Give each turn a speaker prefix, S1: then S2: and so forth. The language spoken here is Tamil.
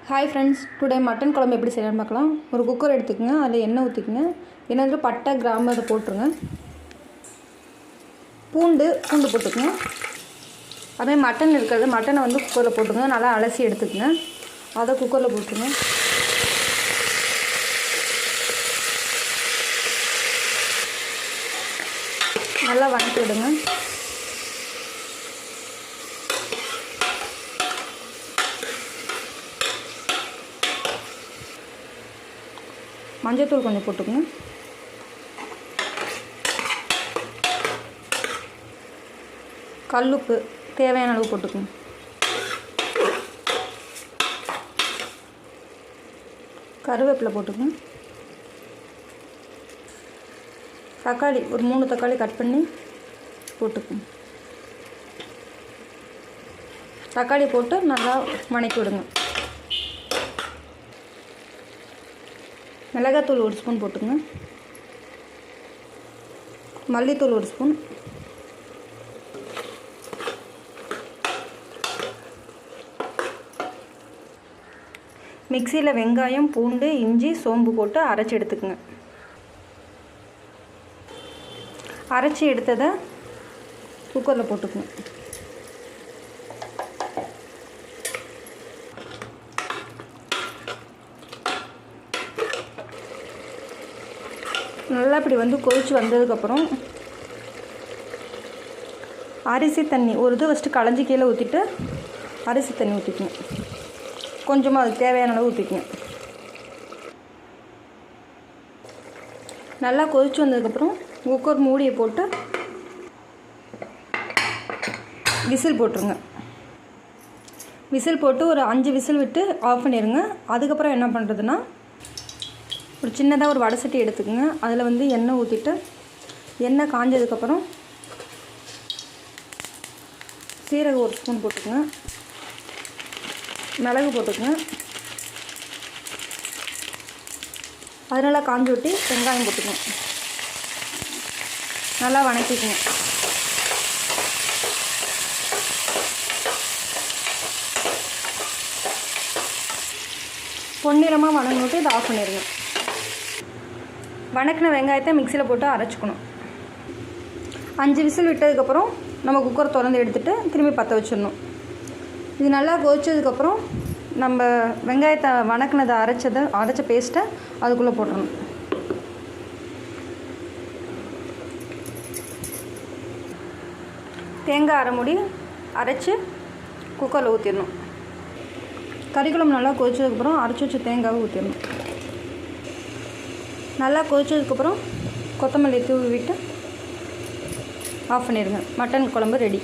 S1: ஹாய் ஃப்ரெண்ட்ஸ், டுடே மட்டன் குழம்பு எப்படி செய்யலாம்னு பார்க்கலாம். ஒரு குக்கர் எடுத்துக்கோங்க, அதில் எண்ணெய் ஊற்றிக்குங்க. எண்ணெய் வந்து பட்டை கிராம்பு அதை போட்டுருங்க. பூண்டு போட்டுக்குங்க. அதே மட்டன் இருக்கிறது மட்டனை வந்து குக்கரில் போட்டுருங்க. நல்லா அலசி எடுத்துக்கங்க. அதை குக்கரில் போட்டுருங்க. நல்லா வதக்கி விடுங்க. மஞ்சள்தூள் கொஞ்சம் போட்டுக்கங்க. கல்லுப்பு தேவையான அளவு போட்டுக்கங்க. கருவேப்பிலை போட்டுக்கங்க. தக்காளி ஒரு 3 தக்காளி கட் பண்ணி போட்டுக்கங்க. தக்காளி போட்டு நல்லா வதக்கி விடுங்க. மிளகாத்தூள் 1 ஸ்பூன் போட்டுங்க. மல்லித்தூள் 1 ஸ்பூன். மிக்சியில் வெங்காயம், பூண்டு, இஞ்சி, சோம்பு போட்டு அரைச்சி எடுத்துக்கோங்க. அரைச்சி எடுத்ததை குக்கரில் போட்டுக்கோங்க. நல்லா இப்படி வந்து கொதித்து வந்ததுக்கப்புறம் அரிசி தண்ணி ஒரு இது ஃபஸ்ட்டு களைஞ்சி கீழே ஊற்றிட்டு அரிசி தண்ணி ஊற்றிக்கணும். கொஞ்சமாக அதுக்கு தேவையான அளவு ஊற்றிக்கணும். நல்லா கொதித்து வந்ததுக்கப்புறம் குக்கர் மூடியை போட்டு விசில் போட்டுருங்க. விசில் போட்டு ஒரு 5 விசில் விட்டு ஆஃப் பண்ணிடுங்க. அதுக்கப்புறம் என்ன பண்ணுறதுன்னா, ஒரு சின்னதாக ஒரு வடை சட்டி எடுத்துக்கோங்க. அதில் வந்து எண்ணெய் ஊற்றிட்டு எண்ணெய் காஞ்சதுக்கப்புறம் சீரகம் 1 ஸ்பூன் போட்டுக்கோங்க. மிளகு போட்டுக்கோங்க. அது நல்லா காஞ்சி விட்டு வெங்காயம் போட்டுக்கோங்க. நல்லா வதக்கிக்கோங்க. பொன்னிறமாக வதங்கி விட்டு இதை ஆஃப் பண்ணிடுங்க. வதக்கின வெங்காயத்தை மிக்சியில் போட்டு அரைச்சிக்கணும். 5 விசில் விட்டதுக்கப்புறம் நம்ம குக்கர் திறந்து எடுத்துகிட்டு திரும்பி பற்ற வச்சிடணும். இது நல்லா கொதிச்சதுக்கப்புறம் நம்ம வெங்காயத்தை வதக்கினதை அரைச்ச பேஸ்ட்டை அதுக்குள்ளே போட்டுடணும். தேங்காய் அரை மூடி அரைச்சி குக்கரில் ஊற்றிடணும். கறிக்குழம்பு நல்லா கொதிச்சதுக்கப்புறம் அரைச்சி வச்ச தேங்காவை ஊற்றிடணும். நல்லா கொதிச்சதுக்கப்புறம் கொத்தமல்லி தூவி விட்டு ஆஃப் பண்ணிடுங்க. மட்டன் குழம்பு ரெடி.